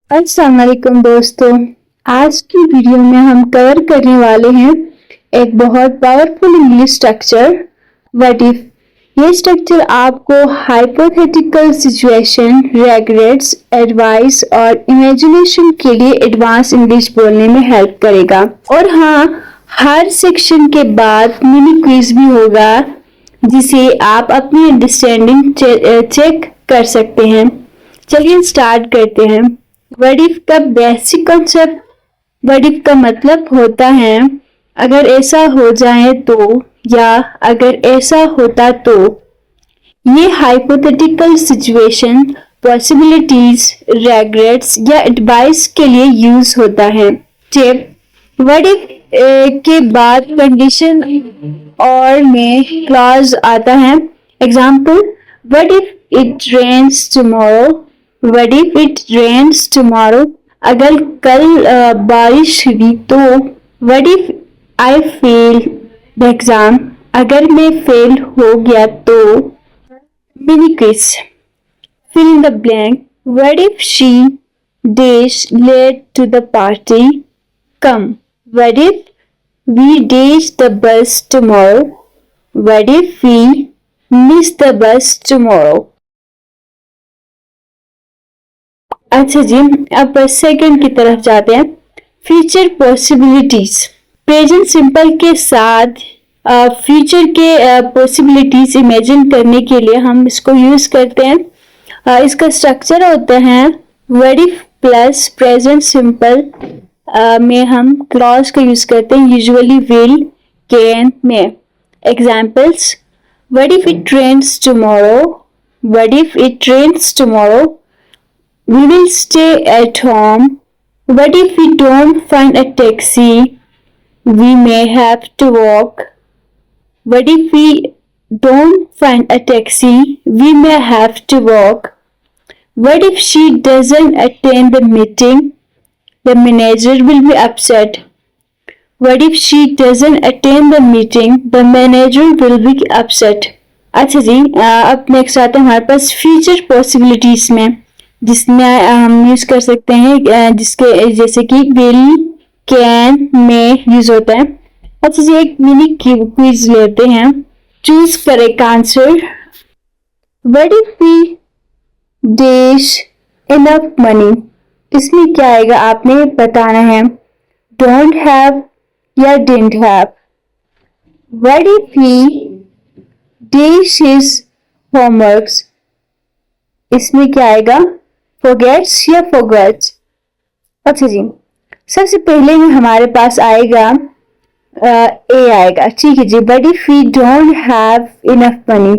अस्सलाम वालेकुम दोस्तों। आज की वीडियो में हम कवर करने वाले हैं एक बहुत powerful English structure what if. ये स्ट्रक्चर आपको हाइपोथेटिकल सिचुएशन, रिग्रेट्स, एडवाइस और इमेजिनेशन के लिए एडवांस इंग्लिश बोलने में हेल्प करेगा। और हाँ, हर सेक्शन के बाद मिनी क्विज भी होगा जिसे आप अपनी अंडरस्टैंडिंग चेक कर सकते हैं। चलिए स्टार्ट करते हैं। व्हाट इफ का बेसिक कॉन्सेप्ट। व्हाट इफ का मतलब होता है अगर ऐसा हो जाए तो, या अगर ऐसा होता तो। ये हाइपोथेटिकल सिचुएशन, पॉसिबिलिटीज, रेग्रेट्स या एडवाइस के लिए यूज होता है। टिप: व्हाट इफ के बाद कंडीशन और में क्लॉज आता है। Example: what if it rains tomorrow. What if it rains tomorrow? अगर कल बारिश हुई तो। What if I fail the exam? अगर मैं फेल हो गया तो। Mini quiz: fill in the blank. What if she dash late to the party? Come. What if we dash the bus tomorrow? What if we miss the bus tomorrow? अच्छा जी, अब second की तरफ जाते हैं। Future possibilities. Present simple के साथ future के possibilities imagine करने के लिए हम इसको यूज करते हैं। इसका स्ट्रक्चर होता है what if plus present simple में हम क्लॉज का यूज करते हैं, यूजुअली विल, कैन में। Examples: what if it rains tomorrow. What if it rains tomorrow, we will stay at home. What if we don't find a taxi? We may have to walk. What if we don't find a taxi? We may have to walk. What if she doesn't attend the meeting? The manager will be upset. What if she doesn't attend the meeting? The manager will be upset. अच्छा जी, अब next आते हैं हमारे पास future possibilities में, जिसमें हम use कर सकते हैं जिसके जैसे कि विल, कैन में यूज होता है। अच्छा जी, एक मिनी क्विज लेते हैं। Choose correct answer. What if we dash enough money. इसमें क्या आएगा आपने बताना है, डोंट हैव या didn't have. What if he dash his homeworks. इसमें क्या आएगा, forgets या forgets। अच्छा जी, सबसे पहले में हमारे पास आएगा ए आएगा, ठीक है जी। But if we don't have enough money,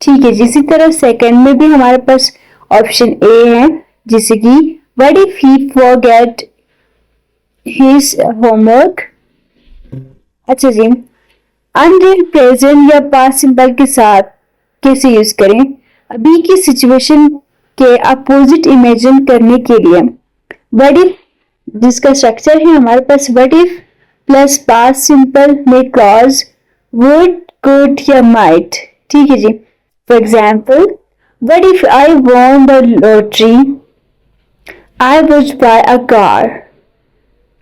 ठीक है जी। इसी तरह सेकंड में भी हमारे पास ऑप्शन ए है, जैसे कि what if he forget his homework. अच्छा जी, अनरियल प्रेजेंट या पास्ट सिंपल के साथ कैसे यूज करें अभी की सिचुएशन के अपोजिट इमेजिन करने के लिए। व्हाट इफ, जिसका स्ट्रक्चर है हमारे पास what if plus past simple में क्लॉज वुड, कुड या माइट, ठीक है जी। For example: what if I won the lottery, I would buy a car.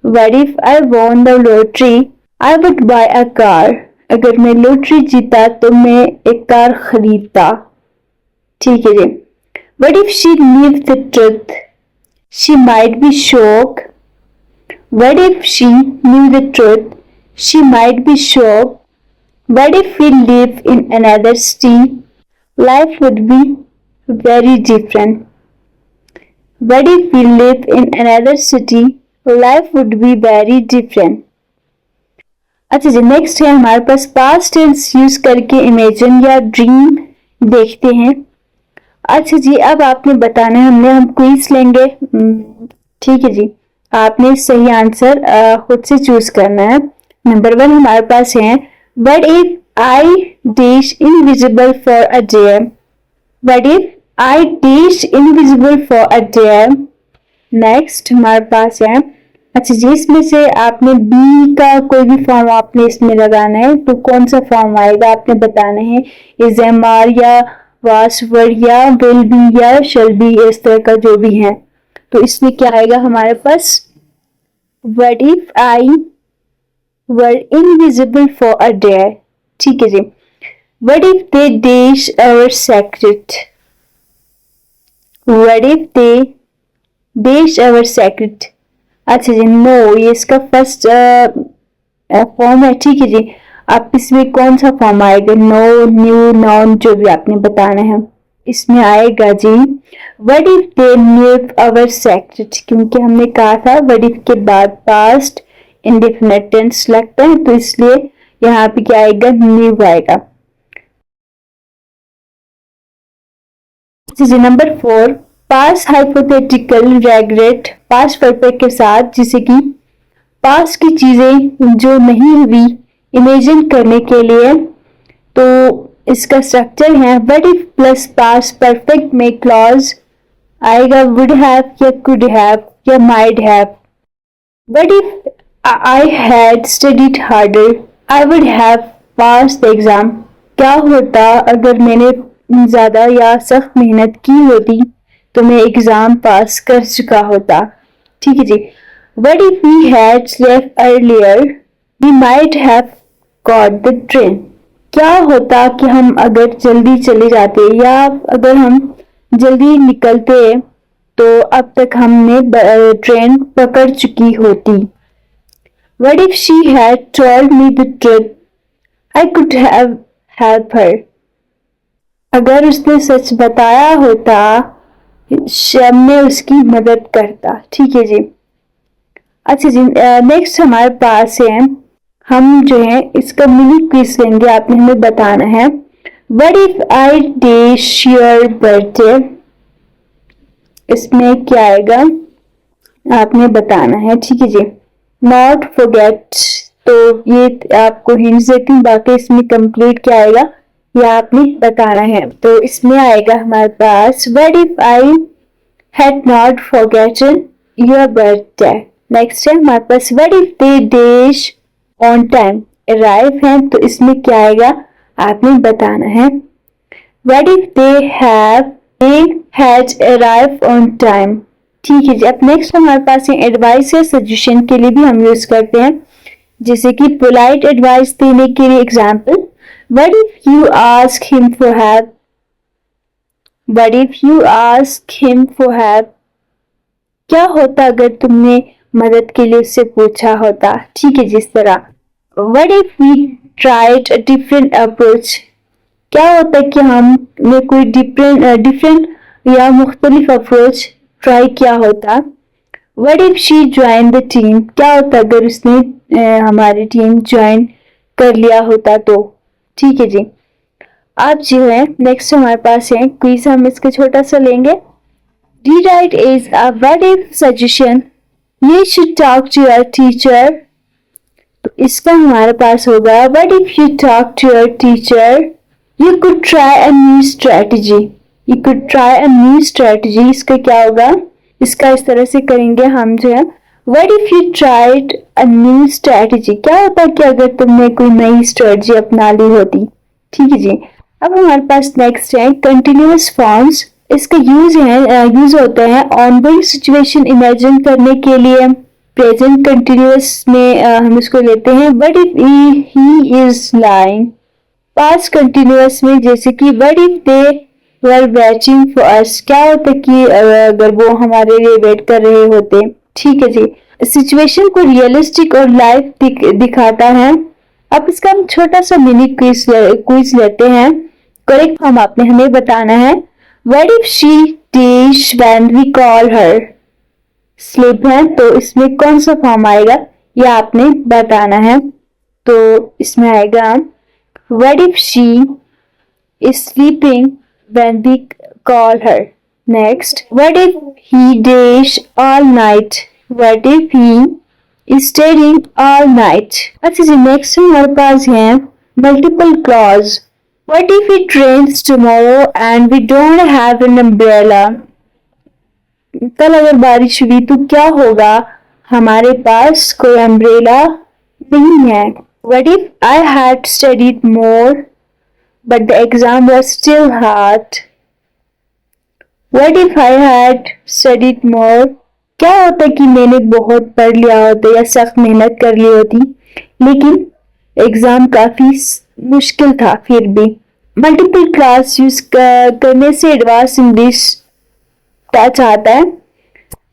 What if I won the lottery, I would buy a car. अगर मैं lottery जीता तो मैं एक कार खरीदता, ठीक है जी। What if she knew the truth? She might be shocked. What if she knew the truth? She might be shocked. What if we live in another city? Life would be very different. What if we live in another city? Life would be very different. अच्छा जी, next है हमारे पास past tense use करके imagine या dream देखते हैं। अच्छा जी, अब आपने बताना है, हम क्विज लेंगे, ठीक है जी। आपने सही आंसर खुद से चूज करना है। नंबर 1 हमारे पास है what if I dash invisible for a day. What if I dash invisible for a day. Next हमारे पास है, अच्छा जी, इसमें से आपने बी का कोई भी फॉर्म आपने इसमें लगाना है, तो कौन सा फॉर्म आएगा आपने बताना है, इज एम आर या वास वर्ड या विल बी या शल बी, इस तरह का जो भी है। तो इसमें क्या आएगा हमारे पास, what if I were invisible for a day. ठीक है जी। What if they dash our secret, what if they dash our secret. अच्छा जी, नो ये इसका फर्स्ट फॉर्म है। ठीक है जी। आप इसमें कौन सा फॉर्म आएगा, नो, न्यू, नाउन, जो भी आपने बताना है। इसमें आएगा जी what if they knew our secret, क्योंकि हमने कहा था व्हाट इफ के बाद पास्ट इंडेफिनिट टेंस लगता है, तो इसलिए यहाँ पे क्या आएगा, न्यू आएगा। जी नंबर 4, पास हाइपोथेटिकल रेग्रेट पास्ट परफेक्ट के साथ, जिसे कि पास की चीजें जो नहीं हुई इमेजिन करने के लिए। तो इसका स्ट्रक्चर है what if plus past perfect में क्लॉज आएगा वुड हैव या कुड हैव या might have. What if I had studied harder I would have pass the exam. क्या होता अगर मैंने ज्यादा या सख्त मेहनत की होती तो मैं एग्जाम पास कर चुका होता। ठीक है जी। What if we had left earlier? We might have caught the train. क्या होता कि हम अगर जल्दी चले जाते या अगर हम जल्दी निकलते तो अब तक हमने ट्रेन पकड़ चुकी होती। What if she had told me the truth? I could have helped her. अगर उसने सच बताया होता शायद मैं उसकी मदद करता। ठीक है जी। अच्छा जी, नेक्स्ट हमारे पास है, हम जो है इसका मिनी क्विज लेंगे, आपने हमें बताना है what if I dash your birthday. इसमें क्या आएगा आपने बताना है। ठीक है जी। नॉट फॉरगेट, तो ये आपको हिंट्स देती हूँ, बाकी इसमें कंप्लीट क्या आएगा ये आपने बताना है। तो इसमें आएगा हमारे पास what if I had not forgotten your birthday. Next है हमारे पास what if they dash on time arrive है, तो इसमें क्या आएगा आपने बताना है what if they has arrive on time. ठीक है जी। अब नेक्स्ट हमारे पास है एडवाइस या सजेशन के लिए भी हम यूज करते हैं, जैसे कि पोलाइट एडवाइस देने के लिए example what if you ask him for help, what if you ask him for help. क्या होता अगर तुमने मदद के लिए उससे पूछा होता। ठीक है जिस तरह what if we tried a different approach. क्या होता कि हमने कोई डिफरेंट या मुख्तलिफ अप्रोच ट्राई किया होता। What if she join the team. क्या होता अगर उसने हमारी टीम ज्वाइन कर लिया होता तो। ठीक है जी। अब जो है नेक्स्ट हमारे पास है क्विज, हम इसके छोटा सा लेंगे। Rewrite is a what if suggestion. You should talk to your teacher. तो इसका हमारे पास होगा what if you talk to your teacher. You could try a new strategy. You could try a new strategy. इसका क्या होगा, इसका इस तरह से करेंगे हम जो है what if you tried a new strategy. क्या होता कि अगर तुमने कोई नई स्ट्रेटजी अपना ली होती। ठीक है जी। अब हमारे पास नेक्स्ट है कंटिन्यूअस फॉर्म्स। इसका यूज होता है ऑनगोइंग सिचुएशन इमेजिन करने के लिए। प्रेजेंट कंटिन्यूअस में हम इसको लेते हैं what if he is lying. Past continuous में जैसे कि what if they were waiting for us. क्या होता कि अगर वो हमारे लिए वेट कर रहे होते। ठीक है जी। सिचुएशन को रियलिस्टिक और लाइव दिखाता है। अब इसका हम छोटा सा मिनी क्विज लेते हैं। करेक्ट फॉर्म आपने हमें बताना है What if she dash when we call her? Sleep है, तो इसमें कौन सा फॉर्म आएगा ये आपने बताना है। तो इसमें आएगा What if she is sleeping when we call her? Next, what if he dash all night? What if he is studying all night? अच्छा जी, नेक्स्ट हमारे पास है multiple clause. What if it rains tomorrow and we don't have an umbrella? कल अगर बारिश हुई तो क्या होगा, हमारे पास कोई अम्ब्रेला नहीं है। What if I had studied more but the exam was still hard? What if I had studied more क्या होता कि मैंने बहुत पढ़ लिया होता या सख्त मेहनत कर ली होती, लेकिन एग्जाम काफी मुश्किल था फिर भी। मल्टीपल क्लास यूज करने से एडवांस इंग्लिश टच आता है।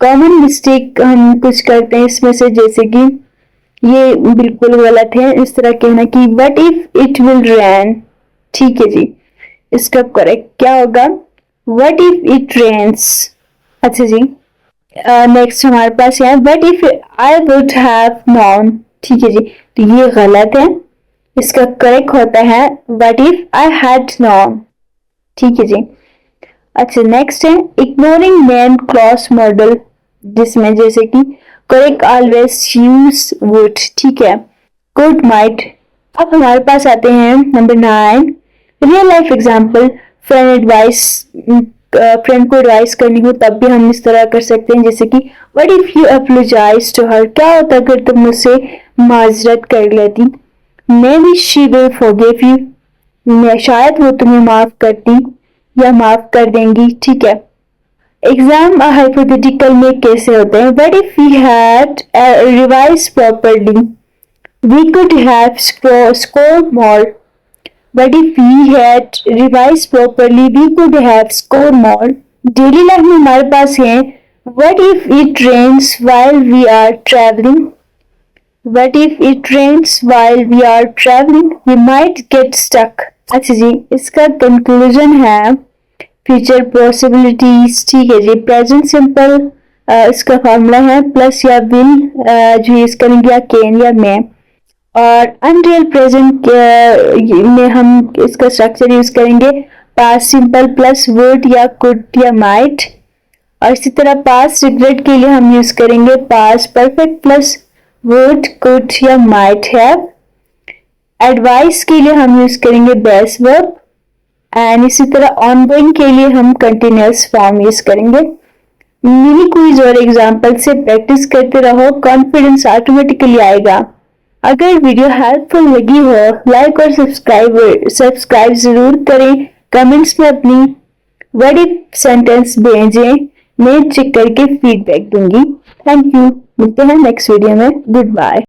कॉमन मिस्टेक हम कुछ करते हैं इसमें से, जैसे कि ये बिल्कुल गलत है इस तरह कहना कि what if it will rain. ठीक है जी, इसका करेक्ट क्या होगा, व्हाट इफ इट रेन्स। अच्छा जी, नेक्स्ट हमारे पास है what if I would have known. ठीक है जी, तो ये गलत है, इसका करेक्ट होता है what if I had known. ठीक है जी। अच्छा नेक्स्ट है इग्नोरिंग नेम क्लॉज मॉडल, जिसमें जैसे कि करेक्ट ऑलवेज यूज वुड। ठीक है, गुड माइट। अब हमारे पास आते हैं number 9, real life example. Friend को एडवाइस करनी हो तब भी हम इस तरह कर सकते हैं, जैसे कि what if you apologise to her. क्या होता अगर तुम मुझसे माजरत कर लेती, maybe she will forgive you. शायद वो तुम्हें माफ करती या माफ कर देंगी। ठीक है, एग्जाम हाइपोथेटिकल में कैसे होते हैं, what if we had revise properly, we could have score more. What if we had revise properly, we could have score more. Daily life में हमारे पास है what if it rains while we are travelling, what if it rains while we are travelling, we might get stuck. अच्छा जी, इसका conclusion है future possibilities. ठीक है जी, प्रेजेंट सिंपल इसका फॉर्मूला है प्लस या विल जो यूज करेंगे या कैन या मे, और अनरियल प्रेजेंट में हम इसका स्ट्रक्चर यूज करेंगे पास्ट सिंपल प्लस वुड या कुड या माइट, और इसी तरह पास्ट रिग्रेट के लिए हम यूज करेंगे past perfect plus would could या माइट हैव। एडवाइस के लिए हम यूज करेंगे बेस वर्ब, एंड इसी तरह ऑनगोइंग के लिए हम कंटिन्यूअस फॉर्म यूज करेंगे। मिनी क्विज और एग्जाम्पल से प्रैक्टिस करते रहो, कॉन्फिडेंस ऑटोमेटिकली आएगा। अगर वीडियो हेल्पफुल लगी हो लाइक और सब्सक्राइब जरूर करें। कमेंट्स में अपनी वर्ड इफ सेंटेंस भेजें, मैं चेक करके फीडबैक दूंगी। थैंक यू, मिलते हैं नेक्स्ट वीडियो में। Good bye.